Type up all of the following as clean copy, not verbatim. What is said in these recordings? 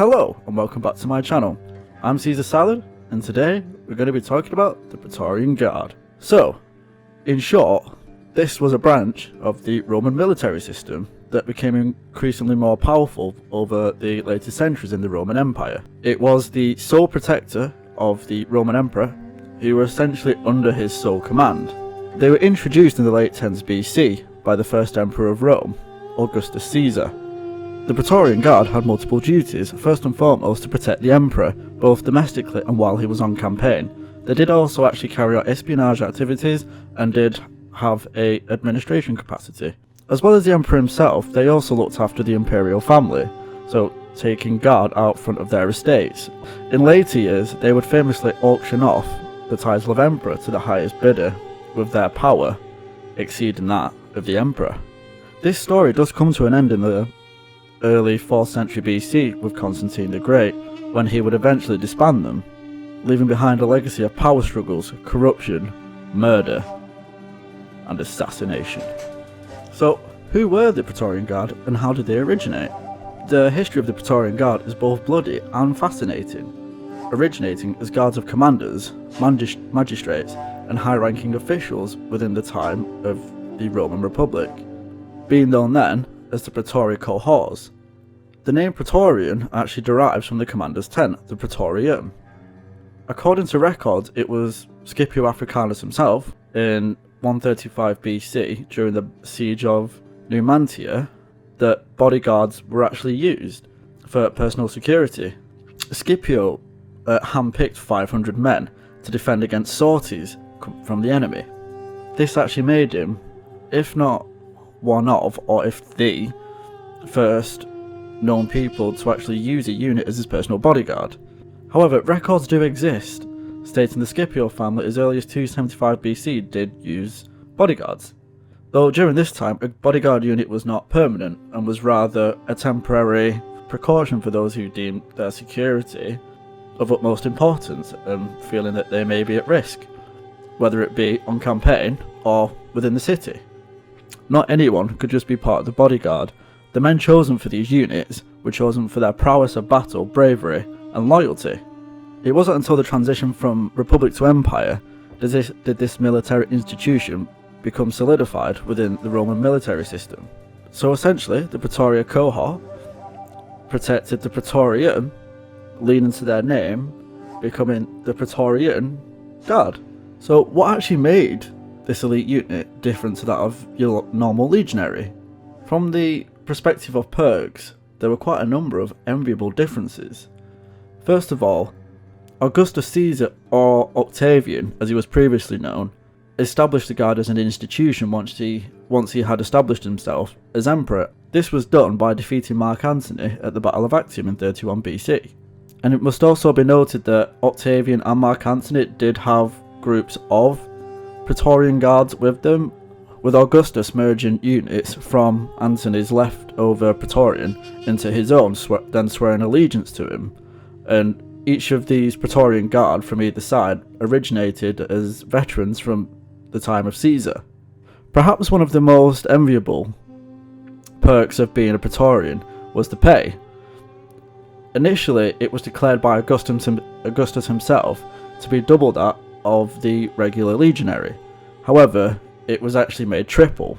Hello and welcome back to my channel. I'm Caesar Salad and today we're going to be talking about the Praetorian Guard. So, in short, this was a branch of the Roman military system that became increasingly more powerful over the later centuries in the Roman Empire. It was the sole protector of the Roman Emperor, who were essentially under his sole command. They were introduced in the late 10s BC by the first emperor of Rome, Augustus Caesar. The Praetorian Guard had multiple duties, first and foremost to protect the emperor, both domestically and while he was on campaign. They did also actually carry out espionage activities and did have a administration capacity. As well as the emperor himself, they also looked after the imperial family, so taking guard out front of their estates. In later years, they would famously auction off the title of emperor to the highest bidder, with their power exceeding that of the emperor. This story does come to an end in the early 4th century BC with Constantine the Great, when he would eventually disband them, leaving behind a legacy of power struggles, corruption, murder, and assassination. So, who were the Praetorian Guard and how did they originate? The history of the Praetorian Guard is both bloody and fascinating, originating as guards of commanders, magistrates, and high-ranking officials within the time of the Roman Republic, being known then as the Praetorian cohorts. The name Praetorian actually derives from the commander's tent, the Praetorian. According to records, it was Scipio Africanus himself in 135 BC during the siege of Numantia that bodyguards were actually used for personal security. Scipio handpicked 500 men to defend against sorties from the enemy. This actually made him, if not one of, or if the first known people to actually use a unit as his personal bodyguard. However, records do exist stating the Scipio family as early as 275 BC did use bodyguards, though during this time a bodyguard unit was not permanent and was rather a temporary precaution for those who deemed their security of utmost importance and feeling that they may be at risk, whether it be on campaign or within the city. Not anyone could just be part of the bodyguard. The men chosen for these units were chosen for their prowess of battle, bravery, and loyalty. It wasn't until the transition from Republic to Empire did this military institution become solidified within the Roman military system. So essentially, the Praetorian cohort protected the Praetorian, leading to their name, becoming the Praetorian Guard. So what actually made this elite unit different to that of your normal legionary? From the perspective of perks, there were quite a number of enviable differences. First of all, Augustus Caesar, or Octavian as he was previously known, established the Guard as an institution once he had established himself as emperor. This was done by defeating Mark Antony at the Battle of Actium in 31 BC. And it must also be noted that Octavian and Mark Antony did have groups of Praetorian Guards with them, with Augustus merging units from Antony's leftover Praetorian into his own, then swearing allegiance to him. And each of these Praetorian Guard from either side originated as veterans from the time of Caesar. Perhaps one of the most enviable perks of being a Praetorian was the pay. Initially, it was declared by Augustus himself to be double that of the regular legionary. However, it was actually made triple.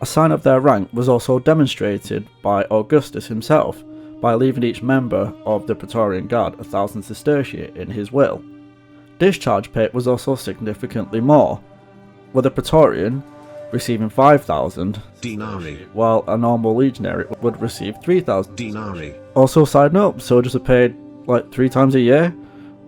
A sign of their rank was also demonstrated by Augustus himself by leaving each member of the Praetorian Guard 1,000 sestertii in his will. Discharge pay was also significantly more, with a Praetorian receiving 5,000 denarii, while a normal legionary would receive 3,000 denarii. Also, side note, soldiers are paid like 3 times a year,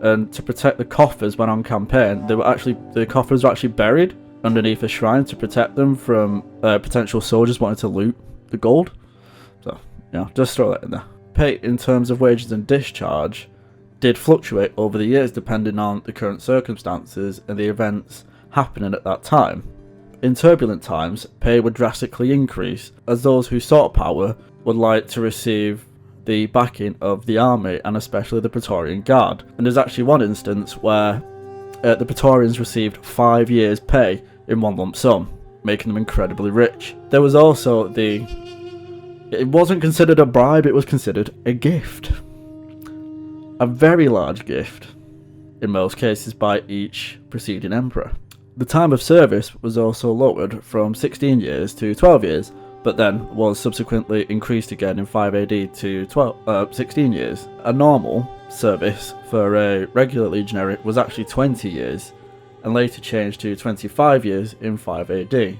and to protect the coffers when on campaign, the coffers were actually buried underneath a shrine to protect them from potential soldiers wanting to loot the gold. So, yeah, just throw that in there. Pay in terms of wages and discharge did fluctuate over the years depending on the current circumstances and the events happening at that time. In turbulent times, pay would drastically increase, as those who sought power would like to receive the backing of the army and especially the Praetorian Guard. And there's actually one instance where the Praetorians received 5 years' pay in one lump sum, making them incredibly rich. There was also it wasn't considered a bribe, it was considered a gift. a very large gift, in most cases by each preceding emperor. The time of service was also lowered from 16 years to 12 years, but then was subsequently increased again in 5 AD to 16 years. A normal service for a regular legionary was actually 20 years, and later changed to 25 years in 5 AD,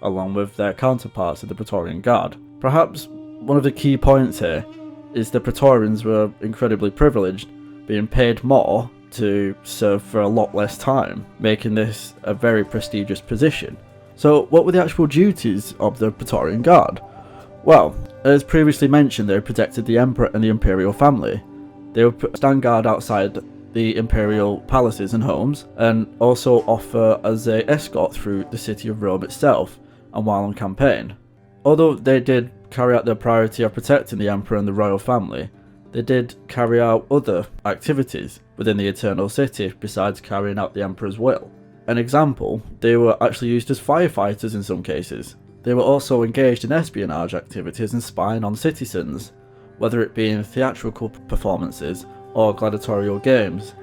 along with their counterparts of the Praetorian Guard. Perhaps one of the key points here is the Praetorians were incredibly privileged, being paid more to serve for a lot less time, making this a very prestigious position. So what were the actual duties of the Praetorian Guard? Well, as previously mentioned, they protected the emperor and the imperial family. They would stand guard outside the imperial palaces and homes, and also offer as an escort through the city of Rome itself and while on campaign. Although they did carry out their priority of protecting the emperor and the royal family, they did carry out other activities within the Eternal City besides carrying out the emperor's will. An example, they were actually used as firefighters in some cases. They were also engaged in espionage activities and spying on citizens, whether it be in theatrical performances or gladiatorial games.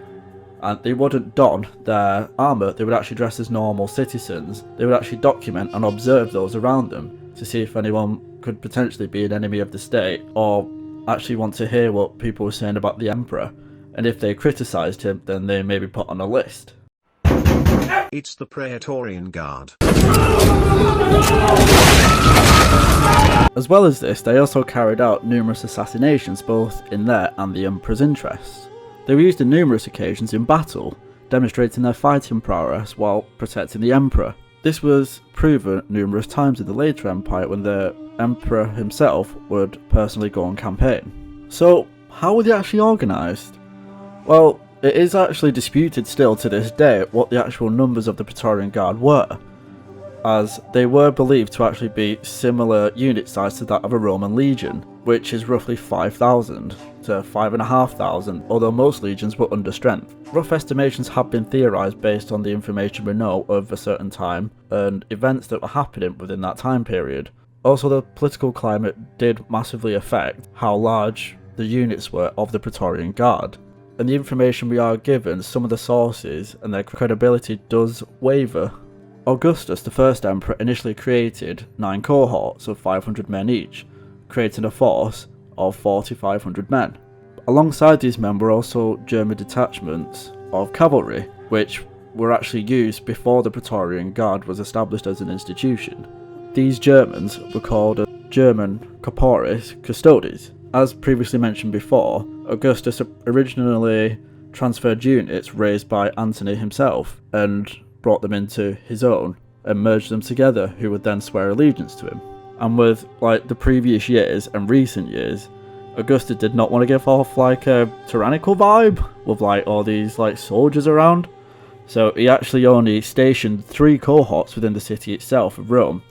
And they wouldn't don their armour, they would actually dress as normal citizens. They would actually document and observe those around them to see if anyone could potentially be an enemy of the state or actually want to hear what people were saying about the emperor, and if they criticised him, then they may be put on a list. It's the Praetorian Guard. As well as this, they also carried out numerous assassinations both in their and the emperor's interests. They were used on numerous occasions in battle, demonstrating their fighting prowess while protecting the emperor. This was proven numerous times in the later empire when the emperor himself would personally go on campaign. So, how were they actually organised? Well, it is actually disputed still to this day what the actual numbers of the Praetorian Guard were, as they were believed to actually be similar unit size to that of a Roman legion, which is roughly 5,000 to 5,500, although most legions were under strength. Rough estimations have been theorised based on the information we know of a certain time and events that were happening within that time period. Also, the political climate did massively affect how large the units were of the Praetorian Guard. And the information we are given, some of the sources and their credibility does waver. Augustus, the first emperor, initially created 9 cohorts of 500 men each, creating a force of 4,500 men. Alongside these men were also German detachments of cavalry, which were actually used before the Praetorian Guard was established as an institution. These Germans were called German corporis custodes. As previously mentioned before, Augustus originally transferred units raised by Antony himself and brought them into his own and merged them together, who would then swear allegiance to him. And with like the previous years and recent years, Augustus did not want to give off like a tyrannical vibe with like all these like soldiers around, so he actually only stationed 3 cohorts within the city itself of Rome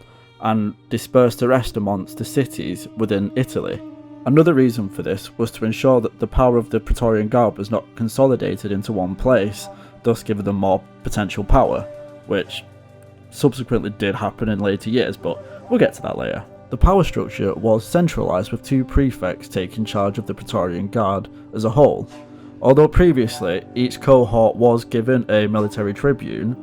and dispersed the rest amongst the cities within Italy. Another reason for this was to ensure that the power of the Praetorian Guard was not consolidated into one place, thus giving them more potential power, which subsequently did happen in later years, but we'll get to that later. The power structure was centralised with 2 prefects taking charge of the Praetorian Guard as a whole. Although previously each cohort was given a military tribune,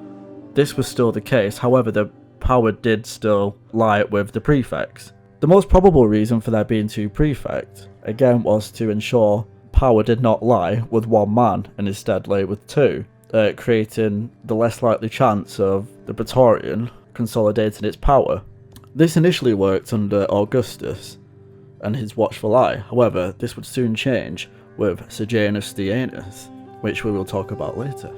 this was still the case, however the power did still lie with the prefects. The most probable reason for there being 2 prefects, again, was to ensure power did not lie with one man and instead lay with 2, creating the less likely chance of the Praetorian consolidating its power. This initially worked under Augustus and his watchful eye, however this would soon change with Sejanus Dianus, which we will talk about later.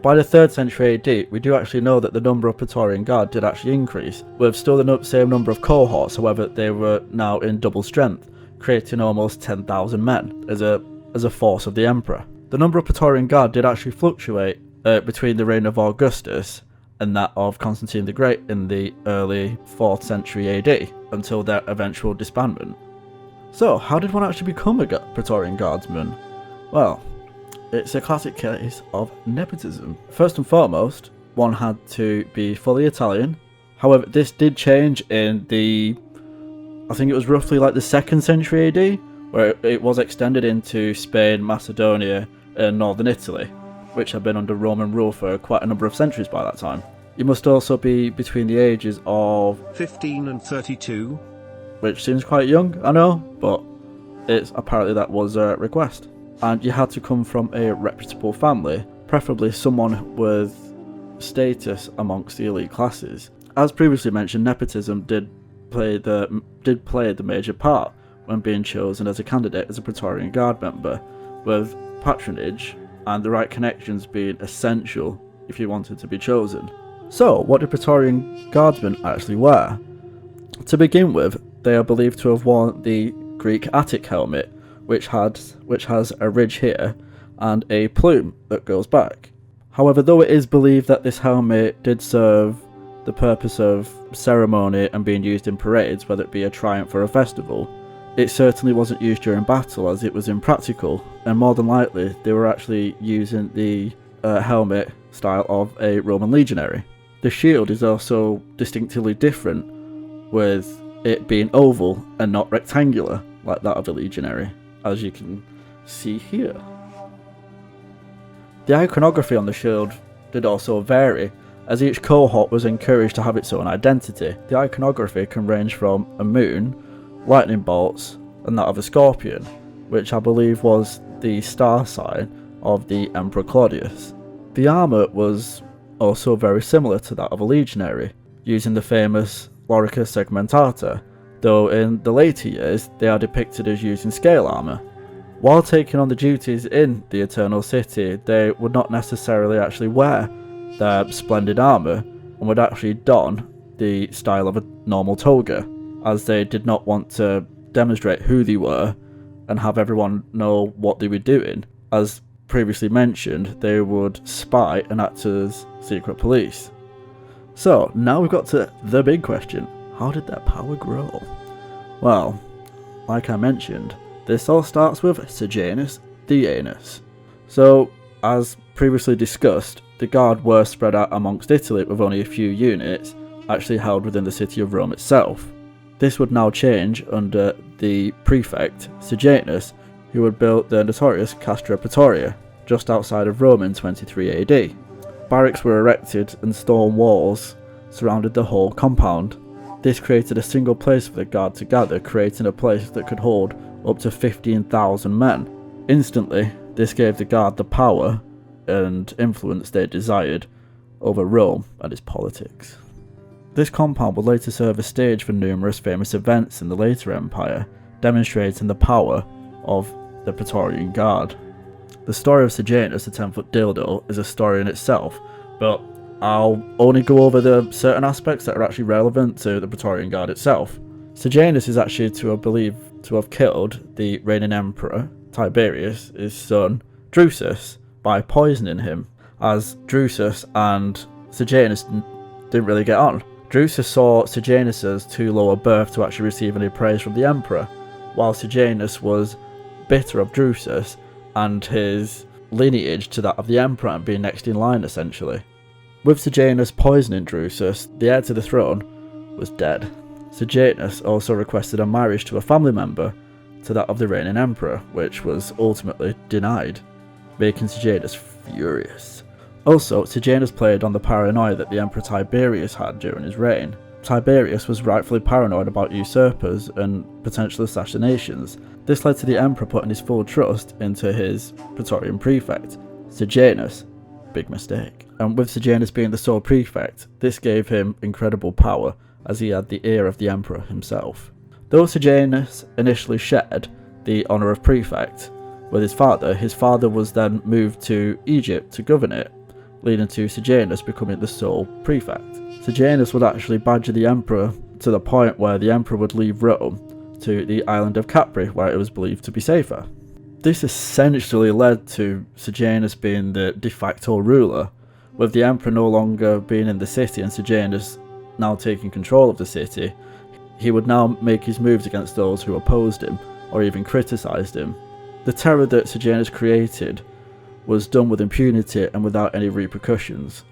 By the 3rd century AD, we do actually know that the number of Praetorian Guard did actually increase, with still the same number of cohorts, however they were now in double strength, creating almost 10,000 men as a force of the emperor. The number of Praetorian Guard did actually fluctuate between the reign of Augustus and that of Constantine the Great in the early 4th century AD, until their eventual disbandment. So, how did one actually become a Praetorian Guardsman? Well, it's a classic case of nepotism. First and foremost, one had to be fully Italian. However, this did change in I think it was roughly like the 2nd century AD, where it was extended into Spain, Macedonia, and northern Italy, which had been under Roman rule for quite a number of centuries by that time. You must also be between the ages of 15 and 32. Which seems quite young, I know, but apparently that was a request. And you had to come from a reputable family, preferably someone with status amongst the elite classes. As previously mentioned, nepotism did play the major part when being chosen as a candidate as a Praetorian Guard member, with patronage and the right connections being essential if you wanted to be chosen. So, what did Praetorian Guardsmen actually wear? To begin with, they are believed to have worn the Greek Attic helmet, which has a ridge here and a plume that goes back. However, though it is believed that this helmet did serve the purpose of ceremony and being used in parades, whether it be a triumph or a festival, it certainly wasn't used during battle, as it was impractical, and more than likely they were actually using the helmet style of a Roman legionary. The shield is also distinctively different, with it being oval and not rectangular like that of a legionary, as you can see here. The iconography on the shield did also vary, as each cohort was encouraged to have its own identity. The iconography can range from a moon, lightning bolts, and that of a scorpion, which I believe was the star sign of the Emperor Claudius. The armour was also very similar to that of a legionary, using the famous lorica segmentata, though in the later years they are depicted as using scale armour. While taking on the duties in the Eternal City, they would not necessarily actually wear their splendid armour and would actually don the style of a normal toga, as they did not want to demonstrate who they were and have everyone know what they were doing. As previously mentioned, they would spy and act as secret police. So now we've got to the big question: how did their power grow? Well, like I mentioned, this all starts with Sejanus the Anus. So, as previously discussed, the Guard were spread out amongst Italy, with only a few units actually held within the city of Rome itself. This would now change under the prefect Sejanus, who had built the notorious Castra Praetoria just outside of Rome in 23 AD. Barracks were erected and stone walls surrounded the whole compound. This created a single place for the Guard to gather, creating a place that could hold up to 15,000 men. Instantly, this gave the Guard the power and influence they desired over Rome and its politics. This compound would later serve as stage for numerous famous events in the later empire, demonstrating the power of the Praetorian Guard. The story of Sejanus, the 10-foot dildo, is a story in itself, but I'll only go over the certain aspects that are actually relevant to the Praetorian Guard itself. Sejanus is actually believed to have killed the reigning emperor, Tiberius, his son, Drusus, by poisoning him, as Drusus and Sejanus didn't really get on. Drusus saw Sejanus as too low a birth to actually receive any praise from the emperor, while Sejanus was bitter of Drusus and his lineage to that of the emperor and being next in line essentially. With Sejanus poisoning Drusus, the heir to the throne was dead. Sejanus also requested a marriage to a family member to that of the reigning emperor, which was ultimately denied, making Sejanus furious. Also, Sejanus played on the paranoia that the Emperor Tiberius had during his reign. Tiberius was rightfully paranoid about usurpers and potential assassinations. This led to the Emperor putting his full trust into his Praetorian prefect, Sejanus. Big mistake. And with Sejanus being the sole prefect, this gave him incredible power, as he had the ear of the Emperor himself. Though Sejanus initially shared the honour of prefect with his father was then moved to Egypt to govern it, leading to Sejanus becoming the sole prefect. Sejanus would actually badger the emperor to the point where the emperor would leave Rome to the island of Capri, where it was believed to be safer. This essentially led to Sejanus being the de facto ruler, with the emperor no longer being in the city and Sejanus now taking control of the city. He would now make his moves against those who opposed him or even criticised him. The terror that Sejanus created was done with impunity and without any repercussions.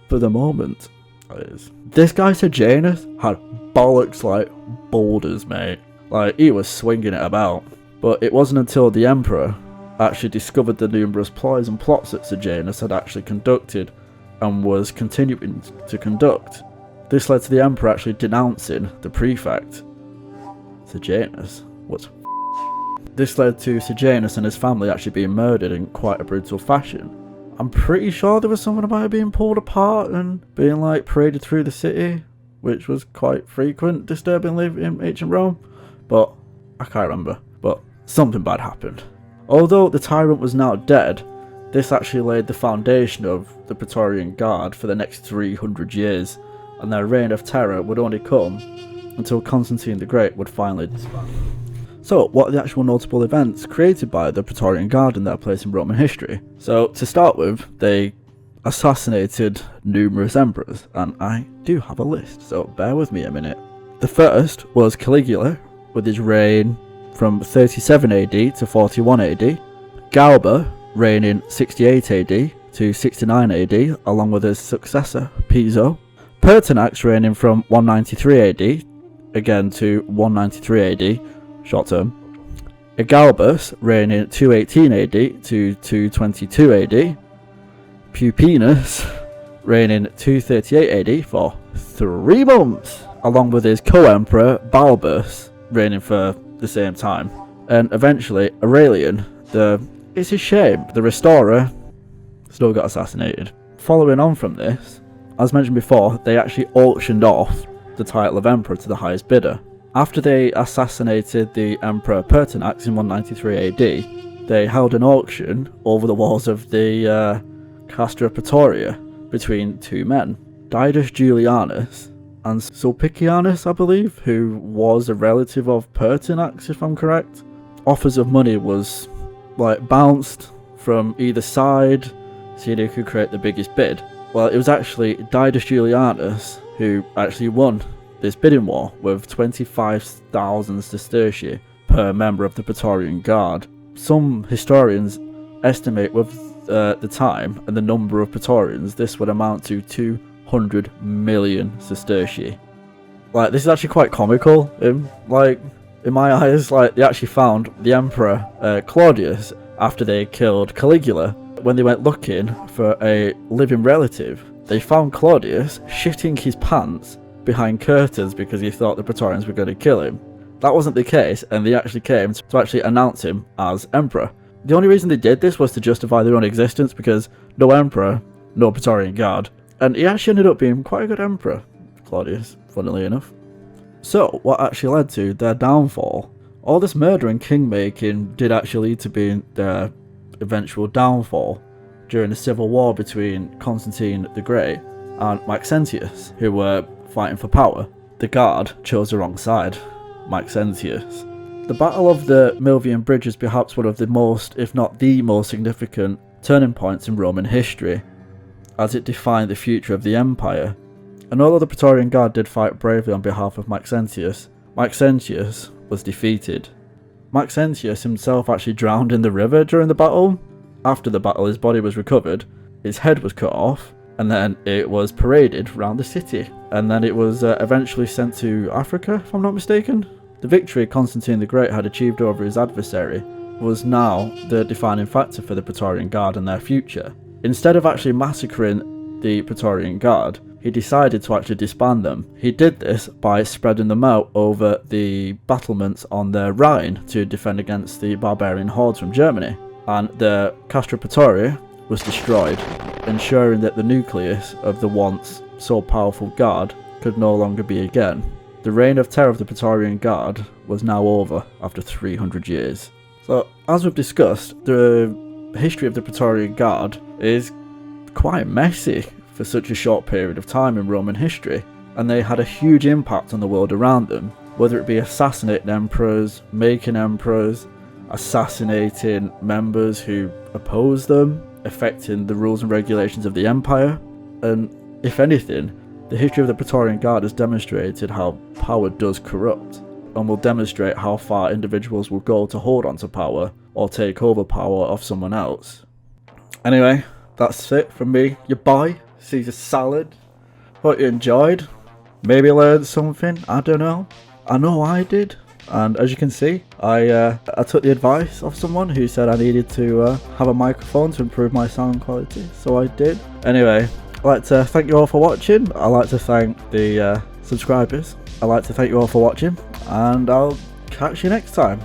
For the moment, that is. This guy Sejanus had bollocks like boulders, mate. Like, he was swinging it about. But it wasn't until the emperor actually discovered the numerous ploys and plots that Sejanus had actually conducted and was continuing to conduct. This led to the emperor actually denouncing the prefect. Sejanus? What's This led to Sejanus and his family actually being murdered in quite a brutal fashion. I'm pretty sure there was something about it being pulled apart and being like paraded through the city, which was quite frequent, disturbingly, in ancient Rome, but I can't remember. But something bad happened. Although the tyrant was now dead, this actually laid the foundation of the Praetorian Guard for the next 300 years, and their reign of terror would only come until Constantine the Great would finally disband. So, what are the actual notable events created by the Praetorian Guard in their place in Roman history? So, to start with, they assassinated numerous emperors, and I do have a list, so bear with me a minute. The first was Caligula, with his reign from 37 AD to 41 AD. Galba, reigning 68 AD to 69 AD, along with his successor, Piso. Pertinax, reigning from 193 AD, again to 193 AD, short term. Egalbus, reigning 218 AD to 222 AD. Pupinus, reigning 238 AD for 3 months, along with his co-emperor Balbus, reigning for the same time. And eventually Aurelian, it's a shame, the restorer, still got assassinated. Following on from this, as mentioned before, they actually auctioned off the title of emperor to the highest bidder. After they assassinated the emperor Pertinax in 193 AD, they held an auction over the walls of the Castra Praetoria between 2 men, Didas Julianus and Sulpicianus, I believe, who was a relative of Pertinax, if I'm correct. Offers of money was bounced from either side, seeing who could create the biggest bid. Well, it was actually Didas Julianus who actually won this bidding war with 25,000 sestertii per member of the Praetorian Guard. Some historians estimate with the time and the number of Praetorians, this would amount to 200 million sestertii. This is actually quite comical. In my eyes, they actually found the Emperor Claudius after they killed Caligula. When they went looking for a living relative, they found Claudius shitting his pants behind curtains because he thought the Praetorians were going to kill him. That wasn't the case, and they actually came to actually announce him as emperor. The only reason they did this was to justify their own existence, because no emperor, no Praetorian Guard, and he actually ended up being quite a good emperor, Claudius, funnily enough. So, what actually led to their downfall? All this murder and king-making did actually lead to being their eventual downfall during the civil war between Constantine the Great and Maxentius, who were fighting for power. The Guard chose the wrong side, Maxentius. The Battle of the Milvian Bridge is perhaps one of the most, if not the most significant turning points in Roman history, as it defined the future of the empire. And although the Praetorian Guard did fight bravely on behalf of Maxentius, Maxentius was defeated. Maxentius himself actually drowned in the river during the battle. After the battle, his body was recovered, his head was cut off, and then it was paraded around the city. And then it was eventually sent to Africa, if I'm not mistaken. The victory Constantine the Great had achieved over his adversary was now the defining factor for the Praetorian Guard and their future. Instead of actually massacring the Praetorian Guard, he decided to actually disband them. He did this by spreading them out over the battlements on the Rhine to defend against the barbarian hordes from Germany. And the Castra Praetoria was destroyed, ensuring that the nucleus of the once so powerful guard could no longer be again. The reign of terror of the Praetorian Guard was now over after 300 years. So, as we've discussed, the history of the Praetorian Guard is quite messy for such a short period of time in Roman history, and they had a huge impact on the world around them, whether it be assassinating emperors, making emperors, assassinating members who opposed them, affecting the rules and regulations of the empire, and if anything, the history of the Praetorian Guard has demonstrated how power does corrupt, and will demonstrate how far individuals will go to hold on to power or take over power of someone else. Anyway, that's it from me, your boy, Caesar Salad. Hope you enjoyed. Maybe learned something, I don't know. I know I did. And as you can see, I took the advice of someone who said I needed to have a microphone to improve my sound quality, so I did. Anyway, I'd like to thank you all for watching. I'd like to thank the subscribers. I'd like to thank you all for watching, and I'll catch you next time.